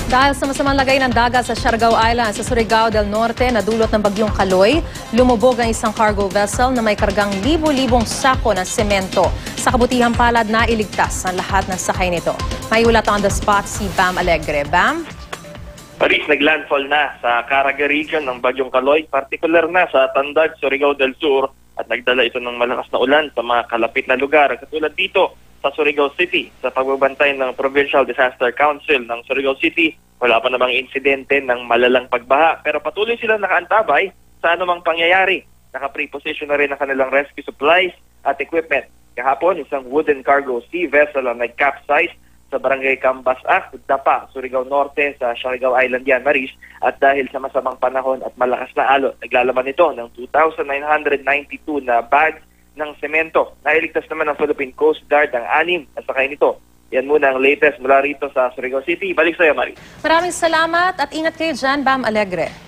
Dahil sa masamang lagay ng dagat sa Siargao Island sa Surigao del Norte na dulot ng bagyong Kaloy, lumubog ang isang cargo vessel na may kargang libo-libong sako ng semento. Sa kabutihang palad na iligtas ang lahat ng sakay nito. May ulat on the spot si Bam Alegre. Bam? Paris, naglandfall na sa Caraga region ng bagyong Kaloy, partikular na sa Tandag, Surigao del Sur, at nagdala ito ng malakas na ulan sa mga kalapit na lugar. Katulad dito sa Surigao City, sa pagbabantay ng Provincial Disaster Council ng Surigao City, wala pa namang insidente ng malalang pagbaha. Pero patuloy silang nakaantabay sa anumang pangyayari. Naka-preposition na rin ang kanilang rescue supplies at equipment. Kahapon, isang wooden cargo sea vessel ang nag-capsize sa Barangay Cambasac, Dapa, Surigao Norte, sa Siargao Island yan, Maris. At dahil sa masamang panahon at malakas na alon, naglalaman ito ng 2,992 na bags ng semento. Nailigtas naman ng Philippine Coast Guard ang 6 na sakay nito. Yan muna ang latest mula rito sa Surigao City. Balik sa iyo, Maris. Maraming salamat at ingat kayo dyan, Bam Alegre.